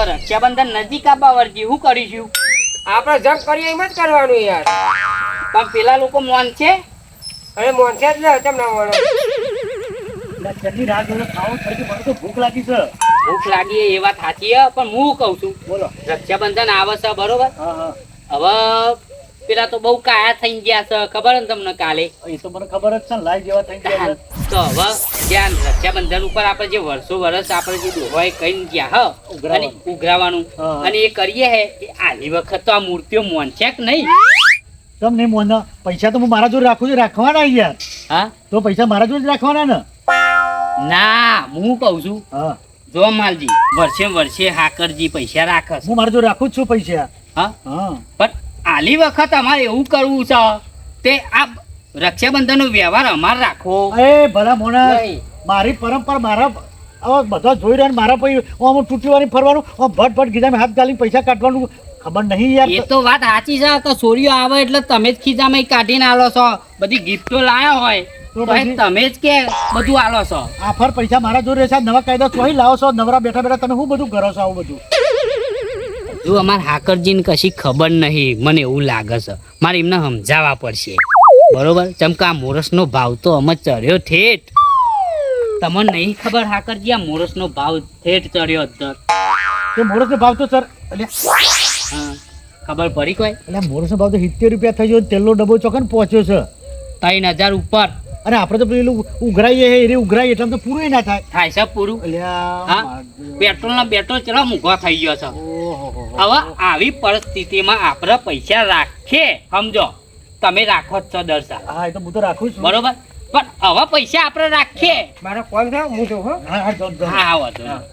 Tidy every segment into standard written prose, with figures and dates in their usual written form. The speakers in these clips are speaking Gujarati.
રક્ષાબંધન નજીક આવવા વળજી શું કરીશું? આપણે જમ કરીએ એમ જ કરવાનું યાર. પણ પેલા લોકો મોન છે. અરે મોનસે જ ને કેમ ના મોનો? કેટલી રાત જોડે ખાવું થઈ ગયું, મને તો ભૂખ લાગી છે. ભૂખ લાગી એ વાત સાચી હે, પણ હું કહું છું બોલો. રક્ષાબંધન આવે છે બરોબર. હા. હવે પેલા તો બહુ કાયા થઈ ગયા છે, ખબર ને તમને કાલે? એ તો મને ખબર જ છે ને, લાઈ જેવા થઈ ગયા છે. તો હવે જ્યાં રક્ષાબંધન ઉપર આપણે જે વર્ષો વર્ષ આપણે જે દોવાય કઈ ગયા અને ઉઘરાવાનું હા. અને એ કરીએ હે એ આલી વખત તો આ મૂર્તિઓ મોનશે કે નહીં? કેમ નહીં મોના? પૈસા તો હું મારા જોડે રાખું છું, રાખવાના યાર. હા તો પૈસા મારા જોડે જ રાખવાના ને. ના હું કહું છું હા, જો માલજી વર્ષે વર્ષે હાકરજી પૈસા રાખે છે. હું મારા જોડે રાખું જ છું પૈસા. હા હા, પણ આલી વખત અમારે એવું કરવું છે તે આ રક્ષાબંધનનો વ્યવહાર અમારે રાખવો એ ભલા મોના, નહીં. મારી પરંપરા મારા હવે બધા જોઈ રહ્યા ને મારા પછી આમ તૂટીવાની ફરવાનું, આમ ભટ ગીધામાં હાથ ગાલીને પૈસા કાઢવાનું ખબર નહીં યાર. એ તો વાત સાચી છે કે સોરીઓ આવે એટલે તમે જ ખીજામાં કાઢીને આલો છો. બધી ગિફ્ટો લાયા હોય તો તો પછી? તમે જ કે બધું આલો છો. આફર પૈસા મારા જોડે છે, નવા કાયદા ચોહી લાવો છો, નવરા બેઠા બેઠા તમે શું બધું કરો છો આવું બધું? જો અમાર હાકરજીને કશી ખબર નહીં, મને એવું લાગે છે મારે એમને સમજાવવા પડશે બરોબર. ચમકા મોરસનો ભાવ તો અમે ચડ્યો ઠેઠ. તમને નહીં ખબર હાકરજી આ મોરસનો ભાવ ઠેઠ ચડ્યો અત્યારે? તે મોરસનો ભાવ તો સર એટલે હા ખબર પડી કોઈ? એટલે મોરસનો ભાવ તો 70 રૂપિયા થઈ ગયો. તેલનો ડબ્બો ચોકન પહોંચ્યો છે. 3000 ઉપર અને આપણે તો પેલું ઉઘરાઈએ એ ઉઘરાઈએ એટલે આમ તો પૂરું ના થાય. થાય છે પૂરું. અલ્યા હા પેટ્રોલ ના પેટ્રોલ ચલો મૂંઘો થઈ ગયો છે. ઓહો. હવે આવી પરિસ્થિતિમાં આપણે પૈસા રાખીએ સમજો, તમે રાખો જ છો દર સાલ હા, એ તો હું તો રાખું છું. બરોબર, પણ હવે પૈસા આપણે રાખીએ. મારો કોલ છે હું જો હો. હા, જો. હા વાંધો નહીં.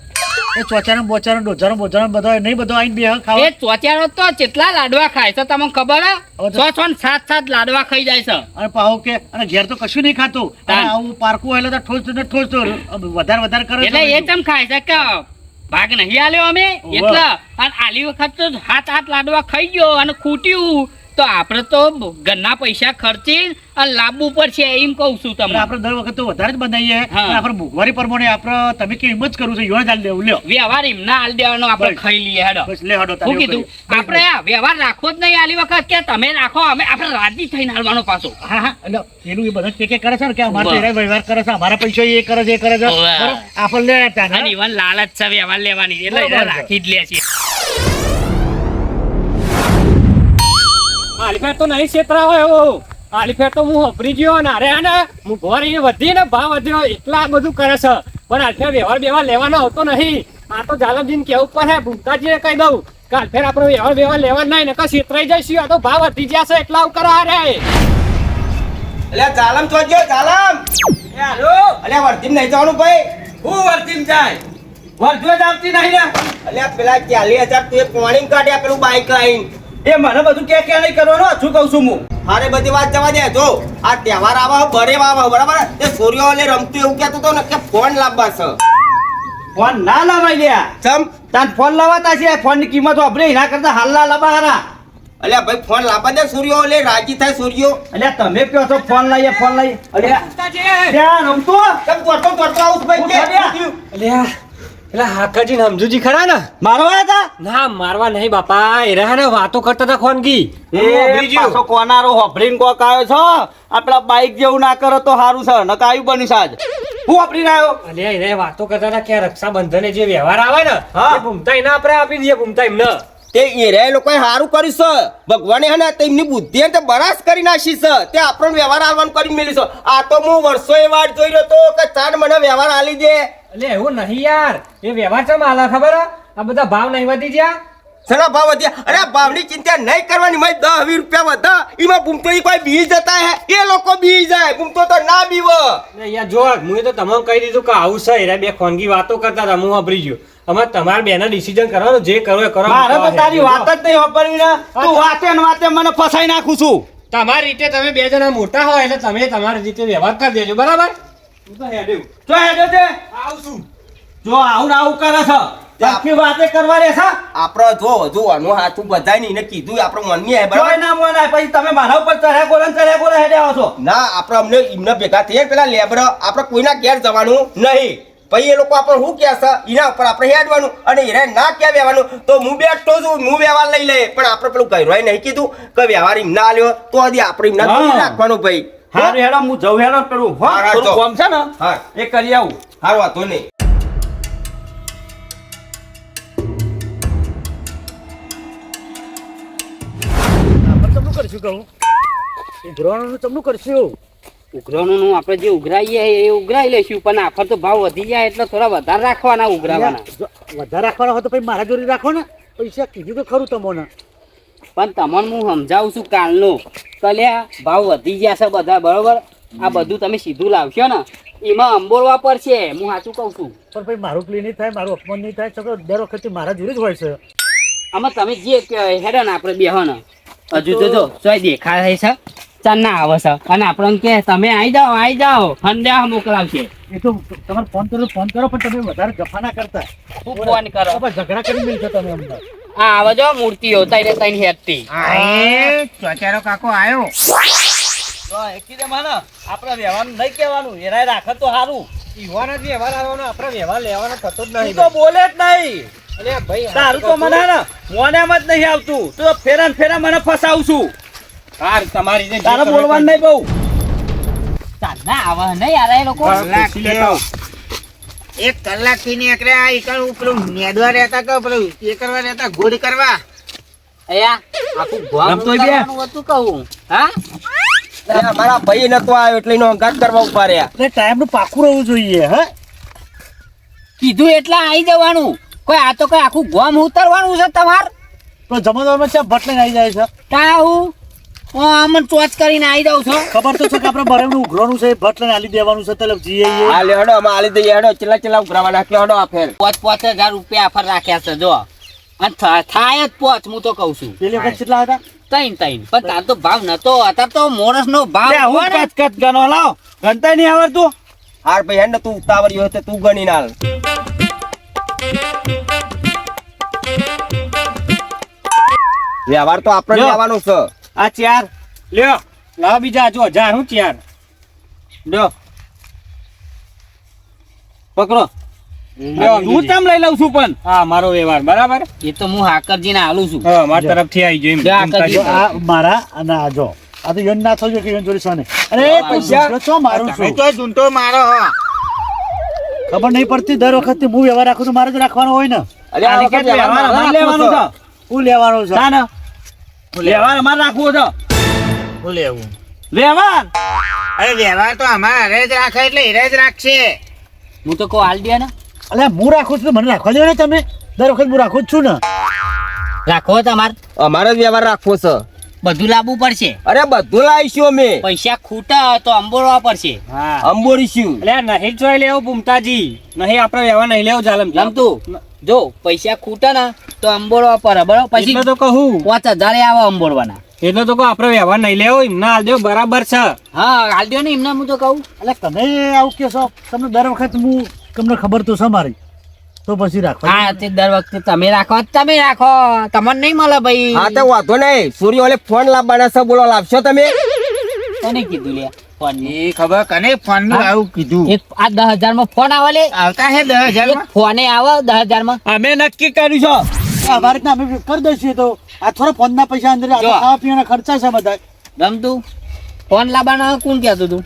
એ ચોચાનો બોચાનો ડોજાનો બોજાનો બધો નહીં બધો આઈને બે ખાવા. એ ચોચારો તો કેટલા લાડવા ખાય છે તમને ખબર હે? હવે તો- 6 ને 7 લાડવા ખાઈ જાય છે. અને પાહો કે અને ઘેર તો કશું નહીં ખાતું. અને તાન. આવું પારકું હોય એટલે તો ઠોસ તો વધારે કરે એટલે એ ચમ ખાય છે કે ભાગ નહીં આલ્યો અમે ઓવે. એટલે. અને આલી વખત તો 7 લાડવા ખાઈ ગયો અને ખૂટ્યું તો આપણે તો ઘરના પૈસા ખર્ચી અને લાવવું પડશે એમ કહું છું પણ તમને. આપણે દર વખત તો વધારે જ બનાવીએ. હા. અને આપણે મોંઘવારી પ્રમાણે આપણે તમે કે એમ જ કરવું છે યોન ચાલ દેવું લ્યો. વ્યવહાર એમના હાલ દેવાનો આપણે બસ. ખાઈ લઈએ હેડો. બસ લે હડો તારે શું કીધું? એવું કરીએ. આપણે આ વ્યવહાર રાખવો જ નહીં આલી વખત કે તમે રાખો અમે આપણે રાજી થઈને હાલવાનો પાછો. હા એટલે પેલું એ બધા કે કરે છે ને કે અમારે ઓવે. તો એના વ્યવહાર કરે છે, અમારા પૈસા એ કરે છે એ કરે છે. ઓવે. બરાબર? આપણે લે તાને. અને ઈવન લાલચ છે વ્યવહાર લેવાની એટલે બરોબર એને છે. રાખી જ લે છે. આલીફેર તો નહીં છેતરાવો એવો. આલીફેર તો હું હપરી ગયો ને અરે ને હું ભોરી વધી ને ભાવ વધ્યો એટલા બધું કરે છે. પણ આલીફેર વ્યવહાર લેવાનો આવતો નહીં. આ તો જાલમજીને કેવું પડે, ભૂમતાજીને કહી દઉં કે આલીફેર આપણે વ્યવહાર લેવા નહીં નકર છેતરાઈ જઈશું. આ તો ભાવ વધી ગયા છે એટલા આવું કરે રે. અલ્યા જાલમ ચોજો જાલમ એ હાલો અલ્યા વર્ધીમ નહીં જવાનું ભાઈ. હું વર્ધીમ જાય? વર્ધો જ આવતી નહીં ને. અલ્યા પેલા 40,000 તું એ પોણીમ કાઢ્યા પેલું બાઈક લાઈન એ મને બધું કે નહીં કરવાનું શું કહું છું હું. મારે બધી વાત જવા દે. જો આ તહેવાર આવા બરે આવા બરાબર એ સોરીઓ લે રમતું એવું કહેતો તો ને કે ફોન લાવવા છે. ફોન ના લાવાય લ્યા. ચમ તાન ફોન લાવતા છે. ફોન ની કિંમત વાપરે એના કરતા હાલના લાવવા હારા. અલ્યા ભાઈ ફોન લાવવા દે સૂર્યો લે રાજી થાય સૂર્યો. અલ્યા તમે કહો છો ફોન લાવીએ ફોન લાવીએ. અલ્યા ત્યાં રમતો કેમ તોડતો આવું ભાઈ કે અલ્યા પેલા હાકાજી સમજુજી ખરા ને? મારવા હતા ના મારવા નહીં બાપા, એ રહ્યા ને વાતો કરતા હતા ખોનગી. એ પાછો કોનારો હોભરીને કોક આવ્યો છો. આપડા બાઈક જેવું ના કરો તો સારું છે નકા આવ્યું બન્યું સાજ. હું હોભરીને આવ્યો. અલ્યા એ રહ્યા વાતો કરતા હતા કે રક્ષાબંધને જે વ્યવહાર આવે ને હા. એ ભૂમતા એના આપણે આપી દઈએ. ભૂમતા એમને તે એ લોકોએ સારું કર્યું છે. ભગવાને હે ને તેમની બુદ્ધિ હે ને તે બરાસ કરી નાખી છે. તે આપણો વ્યવહાર આલવાનું કરી મેલી છે. આ તો હું વર્ષો એ વાત જોઈ રહ્યો તો કે ચાર મને વ્યવહાર આલી દે. એટલે એવું નહીં યાર, એ વ્યવહાર ચમ આલા ખબર હે? આ બધા ભાવ નહીં વધી ગયા. સણા ભાવ વધ્યા. અરે ભાવની ચિંતા નહીં કરવાની. મેં 10-20 રૂપિયા વધા એમાં બૂમતો કોઈ બી જતા હે એ લોકો બી જાય. બૂમતો તો ના બીવ. એટલે યાર જો હું તો તમને કહી દીધું કે આવું છે. એરા બે ખોનગી વાતો કરતા હતા, હું વાપરી ગયો. અમારે તમારે બેના ડિસિઝન કરવાનું, જે કરો એ કરો. મારે તો તારી વાત જ નહીં વાપરવી ને. તું વાતે ને વાતે મને ફસાઈ નાખું છું. તમારી રીતે તમે બે જણા મોટા હોય એટલે તમે તમારી રીતે વ્યવહાર કરી દેજો બરાબર. હું તો હેડ્યું. જો હેડે છે આવું છું. જો આવું ને આવું કરે છે. આખી વાતે કરવા રે છે. આપણે જો આનું હાથું બધાય ને એને કીધું આપણે મનની હે બરાબર. ના મોના પછી તમે મારા ઉપર ચર્યા ગોળા હેડે આવો છો. ના આપણે અમને એમને ભેગા થઈએ પેલા લેબર આપણે કોઈના ઘેર જવાનું નહીં. પછી એ લોકો આપણે શું કહેશે એના ઉપર આપણે હેડવાનું અને એને ના ક્યાં વ્યવહારનું તો હું બેઠો છું હું વ્યવહાર લઈ લે પણ આપણે પેલું કર્યું નહીં કીધું કે વ્યવહાર એમ ના લ્યો તો હજી આપણે એમ ના રાખવાનું ભાઈ હારું હેડો હું જઉં હેડો પેલું હો હા, થોડું તો. કામ છે ને હા એ કરી આવું સારું વાંધો નહીં આપણે તમને કરશું કહું ઉઘરાવાનું તમને કરશું ઉઘરાણું આપણે જે ઉઘરાઈએ એ ઉઘરાઈ લઈશું પણ આફર તો ભાવ વધી જાય એટલે થોડા વધારે રાખવાના ઉઘરાવાના જો વધારે રાખવાનો હોય તો પછી મારા જોડે રાખો ને પૈસા કીધું તો ખરું તમને પણ તમને હું સમજાવું છું કાલનું કલ્યા ભાવ વધી ગયા છે બધા બરોબર આ બધું તમે સીધું લાવશો ને એમાં અંબોળવા પડશે હું સાચું કહું છું પણ પછી મારું પ્લે નહીં થાય મારું અપમાન નહીં થાય છોકરો દર વખતે મારા જોડે જ હોય છે આમાં તમે જે હેડો ને આપણે બેહો ને હજુ તો જો સોય દેખાય છે ચાલ ના આવે છે અને આપણે કે તમે આવી જાઓ હંડ્યા મોકલાવશે એ તો તમારે ફોન કરો પણ તમે વધારે જફા ના કરતા હું ફોન કરો હવે ઝઘડા કરી મિલશો તમે અમને આ આવે જો મૂર્તિઓ તઈને તઈને હેડતી ચોચારો કાકો આવ્યો આપણે વ્યવહાર નહીં કહેવાનું એના રાખે તો સારું ઈવાનો જ વ્યવહાર આવવાનો આપણે વ્યવહાર લેવાનો થતો જ નહીં તું તો બોલે જ નહીં અરે ભાઈ તારું તો મને ને મોનેમ જ નહીં આવતું તું તો ફેરા મને ફસાવું છું હાર તમારી જે તારે બોલવાનું નહીં બહુ ચાલ ના આવે નહીં યાર એ લોકો એક કલાક થી નીકળ્યા ઈકણ પેલું નેદવા રહેતા કે પેલું એ કરવા રહેતા ગોળ કરવા અયા આખું ગોમ રમતોય બે. ઉતારવાનું હતું કહું હા અરે મારા ભાઈ નતો આવ્યો એટલે એનો અંગાત કરવા ઉભા રહ્યા એટલે ટાઈમ નું પાકું રહેવું જોઈએ હે કીધું એટલા આવી જવાનું કોઈ આ તો કોઈ આખું ગોમ ઉતરવાનું છે તમાર તો જમાદારમાં છે ભટ લઈને આવી જાય છે તાહું આમન ચોચ કરીને આવી જાઉં છો ખબર તો છે કે આપણે બરાબર ઉઘરાનું છે ભટ લઈને આલી દેવાનું છે તલબ જીએ હા લે હડો અમે આલી દઈએ હડો ચેલા ઉઘરાવા નાખ્યો હડો આ ફેર 5,000 રૂપિયા આફર રાખ્યા છે જો અને થાય જ પોચ હું તો કઉ છું પેલી વખત કેટલા હતા તૈન પણ તાર તો ભાવ નતો અત્યારે તો મોરસ નો ભાવ લે, હું હોય ને. કચ ગણો લાવ ગણતા નહીં આવડતું હાર ભાઈ હેડ ને તું ઉતાવળ્યો હોય તો તું ગણી નાલ વ્યવહાર તો આપણે લ્યો. લેવાનો છે આ ચાર લ્યો લાવ બીજા જો 1000 હું ચાર લ્યો પકડો લ્યો, હું તમ લઈ લઉં છું પણ હા મારો વ્યવહાર બરાબર એ તો હું હાકરજીને હાલું છું હા મારી તરફથી આવી ગયો એમ. જા, હાકરજી. જો આ મારા અને આ જો આ તો યોન ના થયો કે યોન જોડી સોને અરે પૈસા. પૈસા તો મારું તમે છું તો ઝૂંટો મારો હો ખબર નહીં પડતી દર વખતે હું વ્યવહાર રાખું તો મારે જ રાખવાનો હોય ને અરે આ આની વખત કે વ્યવહાર વ્યવહાર અમારે લેવાનો રાખવો છે છે. હું લેવાનો છે તા ને વ્યવહાર અમારે રાખવો છે હું લેવું વ્યવહાર અરે વ્યવહાર તો અમારા હારે જ રાખે એટલે હીરે જ રાખશે હું તો કહું હાલ દે ને અલે હું રાખું છું તો મને રાખવા દો ને તમે દર વખત હું રાખું જ છું ને રાખો તમાર અમારે જ વ્યવહાર રાખવો છે બધું લાવવું પડશે અરે બધું લાવીશું અમે પૈસા ખૂટા તો અંબોળવા પડશે હા અંબોરીશું એટલે નહીં જોઈ લેવું ભૂમતાજી નહીં આપણે વ્યવહાર નહીં લેવું ચાલમ રમતું જો પૈસા ખૂટા ને તો અંબોળવા પડે બરોબર પછી એટલે તો કહું 5,000 આવે અંબોળવાના એટલે તો કહું આપણે વ્યવહાર નહીં લેવો એમ ના હાલ બરાબર છે હા હાલ દો ને એમને હું તો કહું એટલે તમે આવું કહેશો તમને દર વખત હું તમને ખબર તો છે મારી તો પછી રાખવા હા તે દર વખતે તમે રાખો તમને નહીં મળે ભાઈ હા તો વાંધો નહીં સૂર્ય ઓલે ફોન લાવવાના છે બોલો લાવશો તમે કોને કીધું લે ફોન એ ખબર કને ફોન નું આવું કીધું એક આ 10,000 માં ફોન આવે લે આવતા હે 10,000 એક ફોને આવે 10,000 માં અમે નક્કી કર્યું છે અમારી રીતના અમે કરી દઈશું તો આ થોડા ફોનના પૈસા અંદર આ તો જો. ખાવા પીવાના ખર્ચા છે બધા રમતું ફોન લાવવાનો કોણ કહેતું તું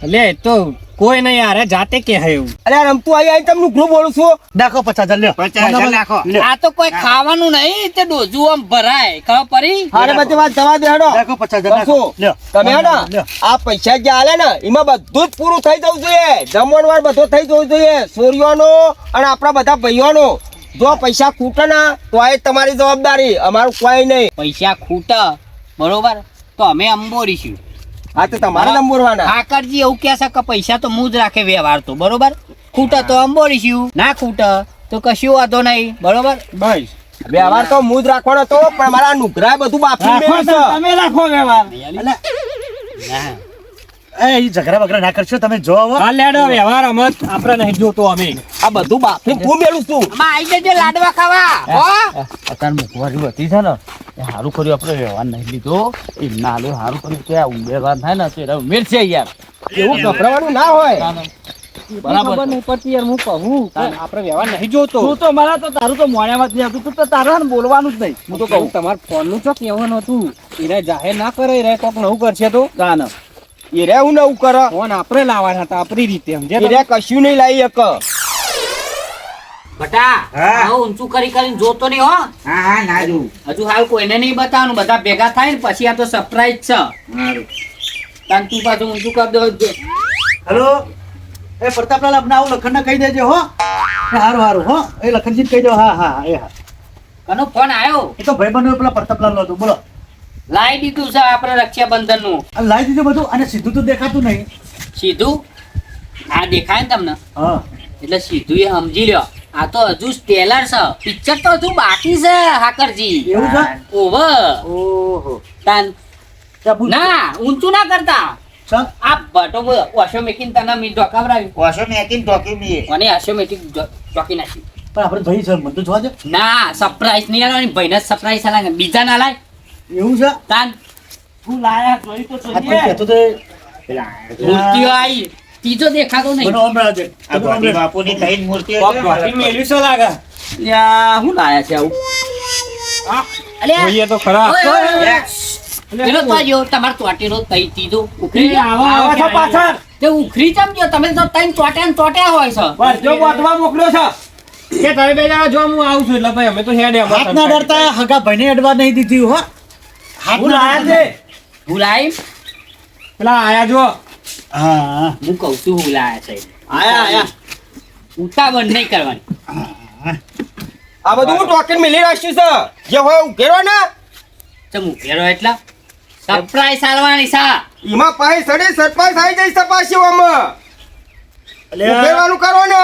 લે તો કોઈ નહીં યાર જાતે કે હે એવું અરે રમતું આવી તમને ગ્રુપ બોલું છું નાખો 50,000 લ્યો 50,000 નાખો. લ્યો. આ તો કોઈ ખાવાનું નહીં તે ડોજુ આમ ભરાય ખબર પડી હારે બધી વાત જવા દે હેડો નાખો 50,000 નાખો કરશું. લ્યો તમે હેડો લ્યો. આ પૈસા જે આલે ને એમાં બધું જ પૂરું થઈ જવું જોઈએ જમણવાર બધો થઈ જવું જોઈએ સૂર્યનો અને આપણા બધા ભાઈઓનો જો પૈસા ખૂટે ને તો આ તમારી જવાબદારી અમારું કોઈ નહીં પૈસા ખૂટા બરોબર તો અમે અંબોરીશું હા તો તમારે નંબરવાના ઠાકરજી એવું કહે છે કે પૈસા તો હું જ રાખે વ્યવહાર તો બરોબર ખૂટા તો અંબોરીશું ના ખૂટા તો કશું વાંધો નહીં બરોબર બસ વ્યવહાર તો હું જ રાખવાનો તો પણ મારા નુકરા બધું બાપી રાખો મેળવ્યું તો છે. તમે રાખો વ્યવહાર અલે ના. એ ઝઘડા બગડા ના કરશો તમે જો હવે હાલ લેડો વ્યવહાર અમે આપણે નહીં જોતો અમે આ બધું બાપી હું મેળવું છું આમાં આવી જજો લાડવા ખાવા હો અત્યારે મોંઘવારી વધી છે ને એ સારું કર્યું આપણે વ્યવહાર નહીં લીધો એ ના લે સારું કર્યું કે આ ઉમેરવાર થાય ને તો એના ઉમેર છે યાર એવું ગભરાવાનું ના હોય બરાબર ખબર નહીં પડતી યાર હું કહું કે આપણે વ્યવહાર નહીં જોતો તું તો મારા તો તારું તો મોણ્યામાં જ નહીં આવતું તું તો તારા ને બોલવાનું જ નહીં હું તો કહું તમારા ફોન નું ચોક એવું નતું એને જાહેર ના કરે એને કોક નવું કરશે તો ગાન એ રે હું નવું કર ફોન આપણે લાવવાના હતા આપણી રીતે સમજે એ રે કશું નહીં લાવી એક બટા હવે ઊંચું કરીને જોતો નહીં હો હા હા ના જોઉં હજુ હાલ કોઈને નહીં બતાવવાનું બધા ભેગા થાય ને પછી આ તો સરપ્રાઈઝ છે તાન તું પાછું ઊંચું કરી દો હેલો એ પ્રતાપલાલ અમને આવું લખણને કહી દેજો હો એ હારું હો એ લખનજી કહી દો હા હા એ હા કનો ફોન આવ્યો એ તો ભાઈબંધો પેલા પ્રતાપલાલ નો હતો બોલો લાવી દીધું છે આપણે રક્ષાબંધન નું આ લાવી દીધું બધું અને સીધું તો દેખાતું નહીં સીધું આ દેખાય ને તમને હા એટલે સીધું એ સમજી લ્યો આ તો હજુ ટેલર છે પિક્ચર તો હજુ બાકી છે હાકરજી એવું છે ઓવર ઓહો તાન ત્યાં પૂછ. ના ઊંચું ના કરતા ચાલ. આ બટો ઓશો મેકીને તને મી ઢોકાવરાવ્યું કોશો મેકીને ઢોકી મીએ અને ઓશોમેટિક ઢોકી નાખ્યું પણ આપણે ભાઈ સર મને તો જોવા દે ના સરપ્રાઈઝ નહીં આલવાની ભાઈને સરપ્રાઈઝ આલાય બીજા ના લાય એવું છે તાન તું લાયા જોઈ તો આ કોઈ કહેતો તો મૂર્તિઓ આવી ત્રીજો દેખાતો નહીં મને હમણાં દે. આ ગોપી બાપુની ત્રણ મૂર્તિઓ કોક છે. ઢોકી મેલ્યું છે લાગે હું લાયા છે આવું અલ્યા જોઈએ તો ખરા ઓય, ઓય, ઓય. પેલો તો આ જો તમારો ચોટેલો તઈ ત્રીજો ઉખરી આવો છો પાછળ તે ઉખરી ચમ જો તમે તો તઈ ચોટ્યા હોય છે બસ જો બોધવા મોકલ્યો છે કે તમે બે જણા જો હું આવું છું એટલે ભાઈ અમે તો હેડે હાથ ના ડરતા હગા ભાઈને અડવા નહીં દીધી હો હાથ હું ના લાયા ડરતા. છે ભૂલાઈ પેલા આયા જો હા હું કહું છું ભૂલાયા છે આયા ઉતાવળ નહીં કરવાની આ બધું હું ટોકન મિલી રાખ્યું છે જે હોય ઉઘેરો ને ચમ ઉભેરો એટલા સરપ્રાઈઝ આલવાની છે એમાં પાછી સડી સરપાસ આવી જઈ સપાસી આમાં અલ્યા, ઉઘેરવાનું કરો ને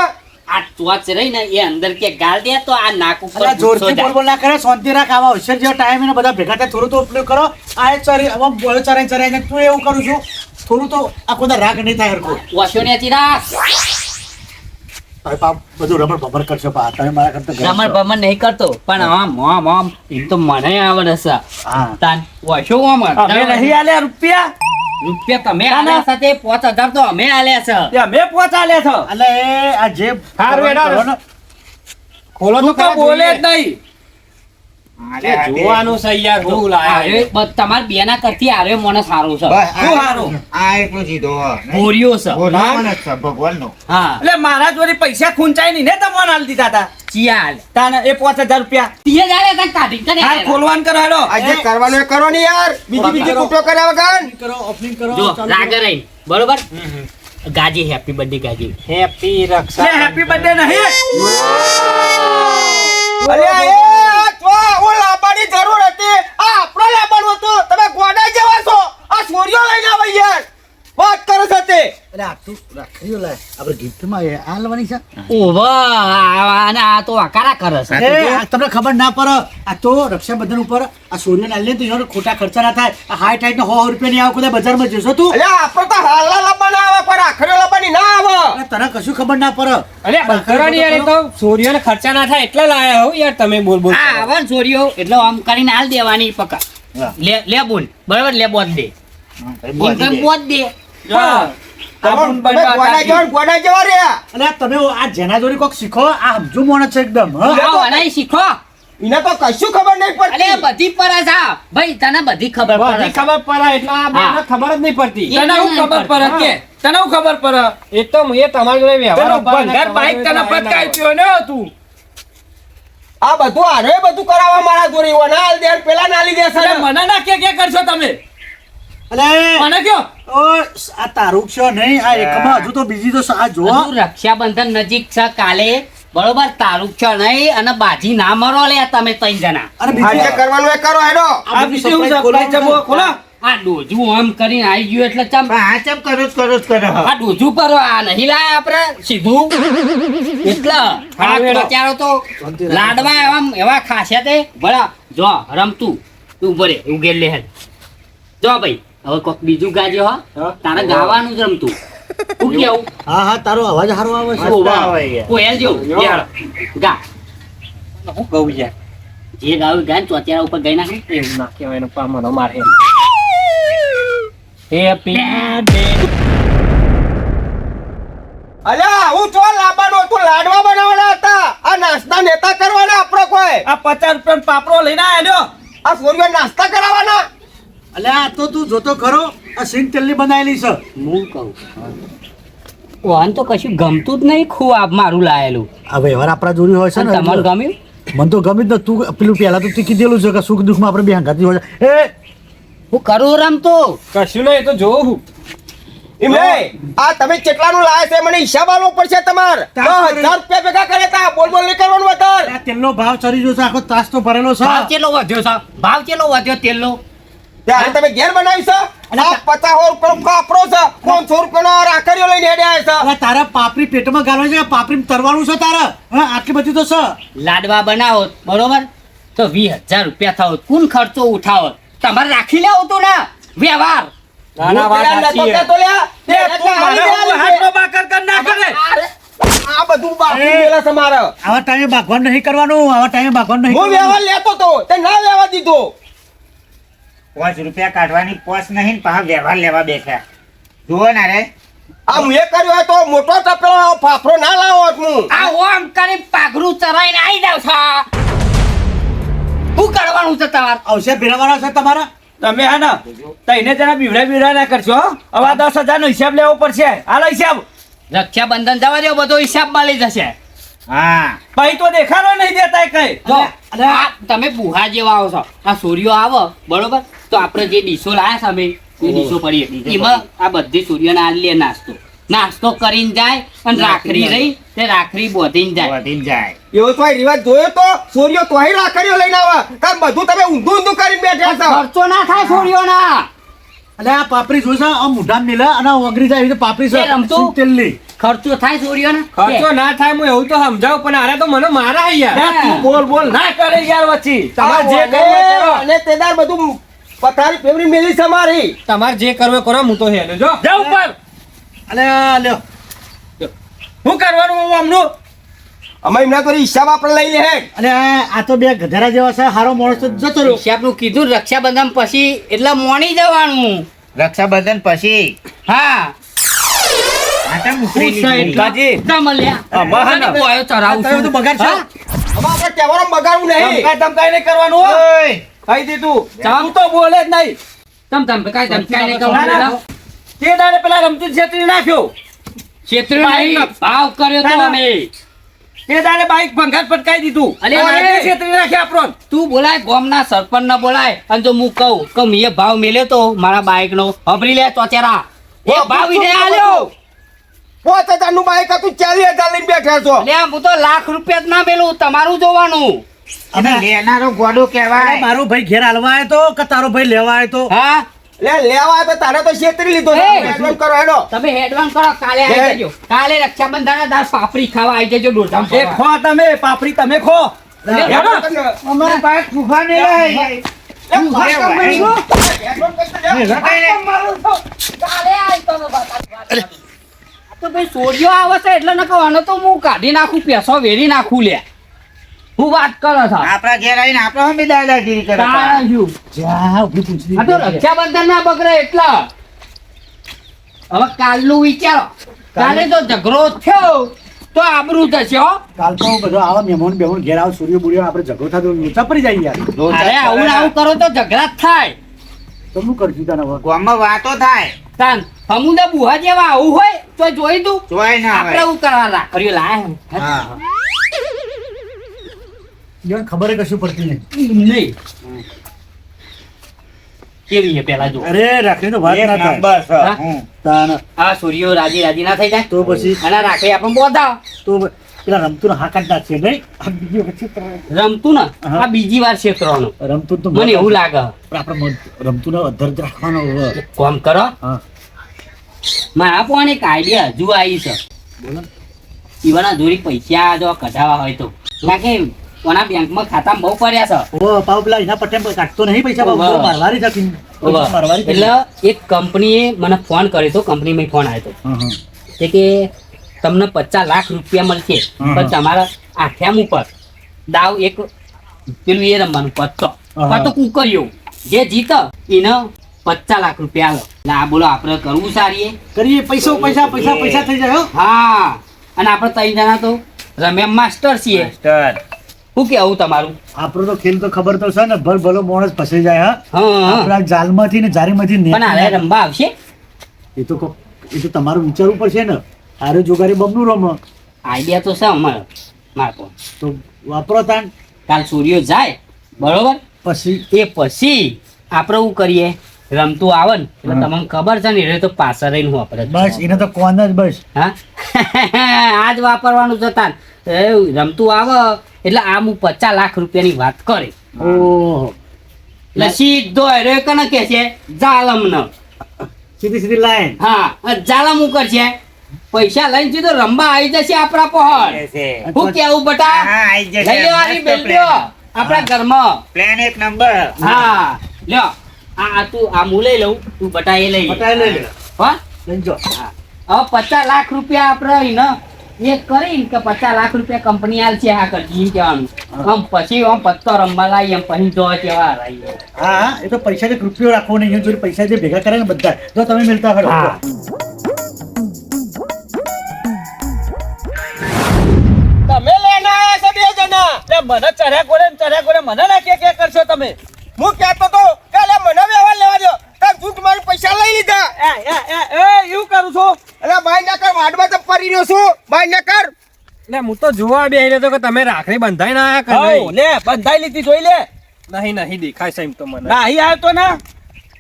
આ ટોચ રહી ને એ અંદર કે ગાલ દે તો આ નાક ઉપર અલ્યા, ગુસ્સો જોરથી જાય. બોલ ના કરે શાંતિ રાખ આવા હોશિયાર જેવા ટાઈમ એને બધા ભેગા થાય થોડું તો ઉપયોગ કરો આ એક ચરી આવા બોલ ચરાઈને તું એવું કરું છું થોડું તો આ કોઈ રાગ નહીં થાય હરખું ઓશોનેથી રાખ હવે પાપ બધું રમણ ભમર કરશો પા તમે મારા કરતા ઘણા રમણ છો. ભમણ નહીં કરતો પણ આમ એમ તો મને આવડે છે હા તાન ઓશો આમ અમે નહીં આલ્યા રૂપિયા રૂપિયા તમે આલ્યા છે તે 5000 તો અમે આલ્યા છે તે અમે પહોંચાડ્યા છો એટલે એ આ જે હારું એડા. કરો ને, ખોલો તો તું તો ખરા બોલે જ જોઈએ. નહીં અરે જોવાનું છે યાર હું લાયા તમારે બેના કરતી આરે મને સારું છે બસ શું હારું? આ એટલું સીધો હો. બોરિયો છે ભગવાન જ છે, ભગવાનનો. હા એટલે મારા જોડે પૈસા ખૂંચાઈ નહીં ને તમને આલી દીધા હતા ચિયાલ તાને એ 5000 રૂપિયા 30000 હતા કાઢી કરે હાલ ખોલવાન કરો હેડો આજે કરવાનું એ કરો ને યાર બીજી કૂટો કર્યા વગર કરો ઓપનિંગ કરો જો ચાલુ રાગે કરો. રહી બરોબર ગાજી હેપી બર્થડે ગાજી હેપી લે રક્ષા હેપી બર્થડે નહીં અલ્યા એ તો હું લાવવાની જરૂર હતી આ આપણો લાવવાનું હતું તમે ગોડા જેવા છો આ છોરીઓ લઈને આવે યાર વાત કરો છો તે એટલે આટલું રાખીયો લે આપણે ગિફ્ટમાં એ આ લેવાની છે ઓવા અને આ તો આકારા કરે છે એ આ તમને ખબર ના પડે આ તો રક્ષાબંધન ઉપર આ સૂર્ય નાલી તો એનો ખોટા ખર્ચા ના થાય આ હાઈ ટાઈટ નો 100 રૂપિયા ની આવે કોઈ બજારમાં જશો તું અલ્યા આપણે તો હાલના લાવવાના આવે પણ આખરે લાવવાની ના આવે એટલે તને કશું ખબર ના પડે અરે બકરાની યાર એ તો સૂર્યને ખર્ચા ના થાય એટલે લાયા હો યાર તમે બોલ બોલ આ આવન છોરીઓ એટલે આમ કરીને હાલ દેવાની પકા લે બોલ બરાબર લે બોત દે ઇન્કમ બોત દે તમે ગોડા જેવા રહ્યા એટલે તમે આ જેના જોડે કોક શીખો આ સમજુ મોણસ છે એકદમ હ આવો અનાઈ શીખો એને તો કશું ખબર નહીં અલે પડતી બધી પર છે ભાઈ તને બધી ખબર બધી પડે ખબર પડે એટલે આ બેને ખબર જ નહીં પડતી એ તને હું ખબર પડે કે તને હું ખબર પડે એ તો એ તમારી જોડે વ્યવહાર પેલું અપાવે ને ભંગાર બાઈક તને તમારે પટકાઈ થયો ને તું આ બધું આરે બધું કરાવવા મારા જોડે એવો ના હાલ દે પેલા ના લીધે એટલે છે મને ના કે કરશો તમે એટલે મને કયો ઓ આ તારું છે નહીં આ એકમાં હજુ તો બીજી તો આ જો હજુ રક્ષાબંધન નજીક છે કાલે બરોબર તારું છે નહીં અને બાજી ના મરો લે તમે ત્રણ જણા અને આજે બીજી કરવાનું એ કરો હેડો આ બીજું હું સરપ્રાઈઝ છે બોલ, ખોલો આ ડોજું આમ કરીને આવી ગયું એટલે ચમ પણ આ ચમ કરો જ કરે. આ ડોજું પર આ નહીં લાયા આપણે સીધું એટલે આ બચારો તો લાડવા એવા ખાસ્યા તે ભલા જો રમતું તું ભરે ઉગેલ લે હેડ જો ભાઈ હવે કોક બીજું ગાજે હો તારે ગાવાનું જ રમતું શું કેવું હા હા તારો અવાજ સારો આવે છે ઓવા કોયલ જો યાર ગા હું કહું યાર જે ગાવું ગાય ને ચોત્યારા ઉપર ગઈ નાખે એવું ના કહેવાય ને પામનો મારે હેપી બર્થડે અલ્યા હું ચો લાવવાનો તું લાડવા બનાવવાના હતા આ નાસ્તા નેતા કરવાના આપણો કોઈ આ 50 રૂપિયાનો પાપડો લઈને આવ્યો આ સોરીઓ નાસ્તા કરાવવાના અલ્યા આ તો તું જોતો ખરો આ સિંગ તેલની બનાવેલી છે હું કહું વાહન તો કશું ગમતું જ નહીં ખુબ આપ મારું લાયેલું આ વ્યવહાર આપણા જોડી હોય છે અને ને તમને ગમ્યું મને તો ગમે જ તું પેલું પહેલા તો તું કીધેલું છે કે સુખ દુઃખમાં આપણે બે હંગાતી હોય છે એ હું કરું રમતો કશું નહીં એ તો જોઉં હું એમ નહીં આ તમે કેટલાનું લાયા છે મને હિસાબ આલવો પડશે તમાર 10,000 રૂપિયા ભેગા કરે તા બોલ બોલ નહીં કરવાનું વધારે આ તેલનો ભાવ ચડી ગયો છે આખો તાસ તો ભરેલો છે ભાવ ચેલો વધ્યો છે ભાવ ચેલો વધ્યો તેલનો ત્યારે તમે ઘેર બનાવી છે આ 50 રૂપિયાનો કાપરો છે 500 રૂપિયાનો રાખરીઓ લઈને હેડે આવ્યા છે અરે તારા પાપરી પેટમાં ગાળવા છે પાપરી તરવાનું છે તારા હા આટલી બધી તો છે લાડવા બનાવો બરોબર તો 20,000 રૂપિયા થાવ કોણ ખર્ચો ઉઠાવો તમારે રાખી લેવો તો ને વ્યવહાર ના ના વાત હું સાચી પેલા નતો છે. કહેતો લ્યા. તે તું મારા હાથનો બાકર કર ના કરે આ બધું બાકી મેલા છે મારે. આવા ટાઈમે ભાગવાનું નહીં કરવાનું આવા ટાઈમે ભાગવાનું નહીં હું વ્યવહાર લેતો તો તે ના લેવા દીધો 5 રૂપિયા કાઢવાની પોસ નહીં ને પાછા વ્યવહાર લેવા બેઠા જુઓ ના રે આ મેં કર્યો હોય તો મોટો ટપેલો ફાફરો ના લાવો હોત હું આ ઓમ કરી પાઘરું ચરાઈને આવી જાવ છો શું કરવાનું છે તમારે અવસર ભેળવવાના છે તમારા તમે હા ને તઈને જરા બીવડા ના કરશો હો? હવે 10,000 નો હિસાબ લેવો પડશે હાલ હિસાબ રક્ષાબંધન જવા દો બધો હિસાબ મળી જશે હા પછી તો દેખાડો નહીં દેતા કઈ જો આ તમે બુહા જેવા આવો છો આ સૂર્યો આવો બરોબર તો આપણે જે ડીશો લાયા છે અમે એ ડીશો પડીએ એમાં આ બધી સૂર્યોને આ લે નાસ્તો કરીને જાય અને રાખડી રહી તે રાખડી બોધીને જાય વધીને જાય એવો તો રિવાજ જોયો તો સૂર્યો તોય રાખડીઓ લઈને આવા કામ બધું તમે ઊંધું ઊંધું કરીને બેઠા છો ખર્ચો ના થાય સૂર્યોના એટલે આ પાપરી જોઈ છે આ મુઢામ મેલા અને ઓગરી જાય એવી રીતે પાપરી છે એ રમતું? સિંગ તેલની ખર્ચો થાય સૂર્યોને ખર્ચો ના થાય હું એવું તો સમજાવું પણ આરે તો મને મારા યાર ના, તું બોલ બોલ ના કરે યાર વચ્ચે તમારે જે આ કરવું હોય કરો. અને તેદાર બધું પથારી ફેવરી મેલી છે મારી તમારે જે કરવું એ કરો હું તો હેલો જો જા ઉપર અલે લ્યો શું કરવાનું હું આમનું અમે એમના તો હિસાબ આપણે લઈ લે હેડ. અલે આ તો બે ગધેડા જેવા છે હારો માણસ તો જતો રહ્યો હિસાબનું કીધું રક્ષાબંધન પછી એટલે મોણી જવાનું રક્ષાબંધન પછી હા આટમ ઉતરી પૂછો લીધી. કાજી મળ્યા મહાન. આવ્યો ચરાવું અત્યારે બધું બગાડ છે હા? હવે આપણે તહેવારો બગાડવું નહીં ધમકાઈ નહીં કરવાનું હો. ઓય કહી દીધું ચાલ. તું તો બોલે જ નહીં તમ કાંઈ ધમકાઈ નહીં ના, ના. કરવાનું. તે દાડે પેલા રમતી છેતરી નાખ્યો ક્ષેત્રે નહીં, ભાવ કર્યો તો ના, ના. અમે તે દાડે બાઈક ભંગાર પટકાઈ દીધું અલે, હવે અરે. છેતરી નાખ્યા આપણો તું બોલાય ગામના સરપંચ ના બોલાય અને જો હું કહું કે મેં ભાવ મેલ્યો તો મારા બાઈક નો હબરી લે ચોચેરા એ ભાવ વિને આલ્યો 5,000 નું બાઈક હતું 40,000 લઈને બેઠા છો લે હું તો લાખ રૂપિયા જ ના મેલું તમારું જોવાનું અને લેનારો ગોડો અરે કહેવાય મારો ભાઈ ઘેર હાલવા આવ્યો તો કે તારો ભાઈ લેવા આવ્યો તો હા લે લેવા તો તારે તો છેતરી લીધો છે. એ. એડવાન્સ કરો હેડો તમે હેડવાન કરો કાલે આવી જજો કાલે રક્ષાબંધન ના દાળ પાપડી ખાવા આવી જજો દોઢામ એ ખો તમે પાપડી તમે ખો હેડો. અમારે બાઈક ફૂફા ને લઈ તો ભાઈ સોડિયો આવે છે એટલે ન કહેવાનો તો હું કાઢી નાખું પેસો વેરી નાખું લે હું વાત કરો છો આપણા ઘેર આવીને આપણે હમ બી દાદાગીરી કરે તારા શું? જા ઊભી પૂછડી આ તો રક્ષાબંધન ના બગડે એટલા હવે કાલનું વિચારો કાલે તો ઝઘડો થયો તો આબરૂ થશે હો કાલ તો બધો આવા મહેમાન બેમાન ઘેર આવ સૂર્ય બુડ્યો આપણે ઝઘડો થતો લોચા પડી જાય યાર અરે આવું આવું કરો તો ઝઘડા જ થાય તો શું કરશું તને હવે ગામમાં વાતો થાય તાન હમુદા બુહા જેવા આવું હોય તો જોઈ તું જોઈ ના આપણે હોય એવું કરવા રાખડ્યો લાયા હા યાર ખબર કશું પડતી નહીં નહીં કેવી છે પેલા જો અરે રાખડીનો વાત એક ના થાય નંબર છે હા? હું તાન આ સૂર્યો રાજી રાજી ના થઈ જાય તો પછી અને રાખડી આપણે બોધા તો પેલા રમતું હા કાઢતા છે નહીં આ બીજી વખત રમતું ને હા. આ બીજી વાર ક્ષેત્રનો રમતું તો મને એવું લાગે આપણે રમતું ને અધર જ રાખવાનો હવે. એક કામ કરો હા મારા પણ એક આઈડિયા હજુ આવી છે બોલો ને. ઈવાના જોડી પૈસા જો કઢાવા હોય તો કારણ કે કોના બેંકમાં ખાતામાં બહુ પડ્યા છે ઓ પાવ પેલા એના પટેલ કાઢતો નહીં પૈસા બાબુ વાહ. મારવારી જતી મારવારી કરી. એટલે એક કંપનીએ મને ફોન કર્યો હતો કંપનીમાં ફોન આવ્યો હતો હા, હા. તે કે તમને 50 લાખ રૂપિયા મળશે હમ. પણ તમારા આખ્યામ ઉપર દાવ એક પેલું એ રમવાનું પત્તો હા. પત્તો કુકર્યો જે જીત એને 50 લાખ રૂપિયા આલો એટલે આ બોલો આપણે કરવું સારી કરીએ પૈસા પૈસા પૈસા પૈસા થઈ જાય હો. હા અને આપણે 3 જણા તો રમ્યા માસ્ટર છીએ શું કેવું તમારું આપણો તો ખેલ તો ખબર તો છે ને ભલ ભલો માણસ ફસાઈ જાય હા હા આપણા જાલમાંથી ને જારીમાંથી પણ હારે રમવા આવશે એ તો તમારું વિચારવું પડશે ને હારે જોગારી બમનું રમ આઈડિયા તો છે અમારો મારો તો વાપરો તાન કાલ સૂર્યો જાય બરોબર પછી એ પછી આપણે શું કરીએ રમતું આવે ને એટલે તમને ખબર છે ને એટલે તો પાછળ રહીને વાપરે જ બસ એને તો કોણ જ બસ હા આજ વાપરવાનું જતા રમતું આવે એટલે આ હું 50 લાખ રૂપિયાની વાત કરે ઓહો એટલે સીધો હેરો કને કે છે જાલમ ન સીધી સીધી લાઈન હા જાલમ હું કરશે પૈસા લઈને સીધો રમવા આવી જશે આપણા પહોળ હું કેવું બટા હા, આઈ જશે. લઈ લેવાની મસ્ત બેલ્યો આપણા ઘરમાં પ્લાન એક નંબર. હા લ્યો આ તું આ હું લઈ લઉં તું બટા એ લઈ લે પટાઈ લઈ લે હા લઈ જો હા. હવે 50 લાખ રૂપિયા આપણે ને એ કરીને કે 50 લાખ રૂપિયા કંપની આલ છે આ કરજી કહેવાનું આમ પછી આમ પત્તો રમવા લાવી એમ પછી જો કેવા રહી હા હા એ તો પૈસા જે રૂપિયો રાખવો નહીં એની જોડે પૈસા જે ભેગા કરે ને બધા જો તમે મિલતા કરો હા. તમે લેના આયા છો 2 જણા લે મને ચર્યા કોરે મને ના કે કરશો તમે હું કહેતો તો કે લે મને વ્યવહાર લેવા દો તાર જૂઠ મારું પૈસા લઈ લીધા એવું કરું છું એટલે બાઈ ના કર વાડમાં તો પડી રહ્યો છું બાઈ ના કર એટલે હું તો જોવા બેહી રહ્યો તો કે તમે રાખડી બંધાઈ ના આયા કે હઉ, નહીં? લે બંધાઈ લીધી જોઈ લે નહીં દેખાય છે એમ તો મને નાહી આવ્યો તો ના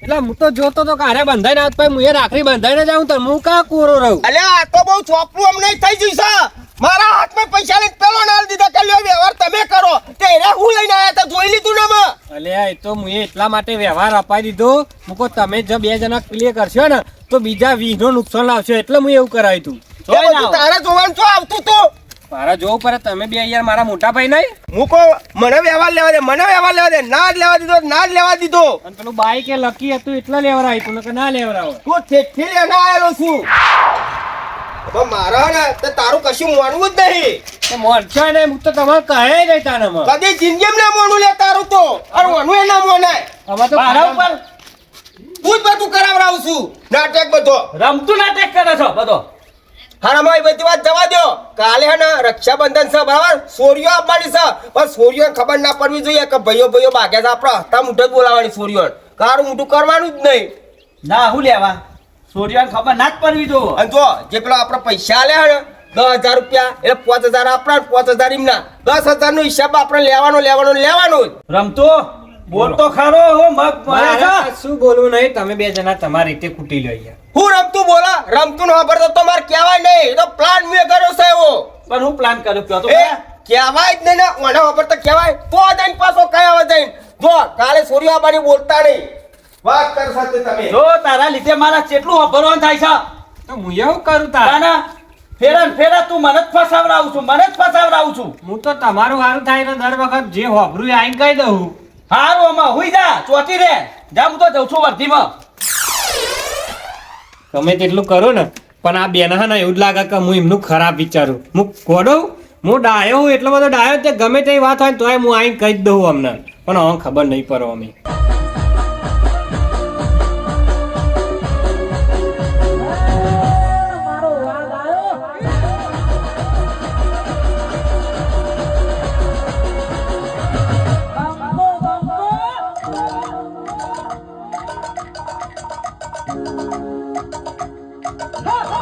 એટલે હું તો જોતો તો કે હારે બંધાઈ ના પછી હું એ રાખડી બંધાઈને જાઉં તો હું કા કોરો રહું અલ્યા આ તો બહુ ચોપલું અમને થઈ ગયું છે મારા હાથમાં પૈસા લઈને પેલો નાલ દીધા કે લ્યો વ્યવહાર તમે કરો તે એને હું લઈને આયા તા જોઈ લીધું ને મેં અલ્યા એ તો હું એટલા માટે વ્યવહાર અપાઈ દીધો મૂકો તમે જો 2 જણા ક્લિયર કરશો ને તો બીજા 20 નું નુકસાન લાવશો એટલે હું એવું કરાવ્યું તું એ બધું તારે જોવાનું છો આવતું તું મારા જોવું પડે તમે બે યાર મારા મોટા ભાઈ નહીં હું કહું મને વ્યવહાર લેવા દે મને વ્યવહાર લેવા દે ના જ લેવા દીધો ના જ લેવા દીધો અને પેલું બાઈક એ લકી હતું એટલે લેવરાય તું નકર ના લેવરાવો તું ઠેઠી લેને આવેલો છું હવે મારા ને તે તારું કશું માનવું જ નહીં તો મોરછો ને હું તો તમારે કહે નહીં તાને માં કદી જિંદગીમાં ના માનું લે તારું તો અને માનું એ ના માનાય આમાં તો મારા ઉપર હું જ બધું કરાવડાવું છું નાટક બધો રમતું નાટક કરે છો બધો હારામાં એ બધી વાત જવા દો કાલે હે ને રક્ષાબંધન છે બરાબર સોરીઓ આપવાની છે પણ સોરીઓને ખબર ના પડવી જોઈએ કે ભાઈઓ ભાગ્યા છે આપણા હસ્તા મુઠે જ બોલાવવાની સોરીઓને કારું મોટું કરવાનું જ નહીં ના હું લેવા સોરિયાને ખબર ના જ પડવી જો અને જો જે પેલો આપણે પૈસા આલે હે ને 10,000 રૂપિયા એટલે 5,000 આપણા 5,000 એમના 10,000 નો હિસાબ આપણે લેવાનો જ રમતો બોલતો ખરો હો મગ પડે છે મારે શું બોલવું નહીં તમે 2 જણા તમારી રીતે કૂટી લો યાર હું રમતું બોલા રમતું ન વાપરતો તો મારે કહેવાય નહીં એ તો પ્લાન મેં કર્યો છે એવો પણ હું પ્લાન કર્યો કયો તો એ કહેવાય જ નહીં ને ઓના વાપરતા કહેવાય તો જઈને પાછો કયા જઈને જો કાલે સોરીઓ આપવાની બોલતા નહીં વાત કર સાથે તમે જો તારા લીધે મારા કેટલું અભરવાન થાય છે તો હું એવું કરું તાર તાના ફેરા તું મને જ ફસાવડાવું છું હું તો તમારું સારું થાય ને દર વખત જે હોભરું આઈને કહી દઉં હારું આમાં હુઈ જા ચોટી રે જા હું તો જઉં છું વર્ધીમાં તમે તેટલું કરો ને પણ આ બેના ને એવું જ લાગે કે હું એમનું ખરાબ વિચારું હું કોડું હું ડાયો હું એટલો બધો ડાયો તે ગમે તેવી વાત હોય ને તોય હું આઈને કહી જ દઉં અમને પણ હવે ખબર નહીં પડો અમે Ha ha!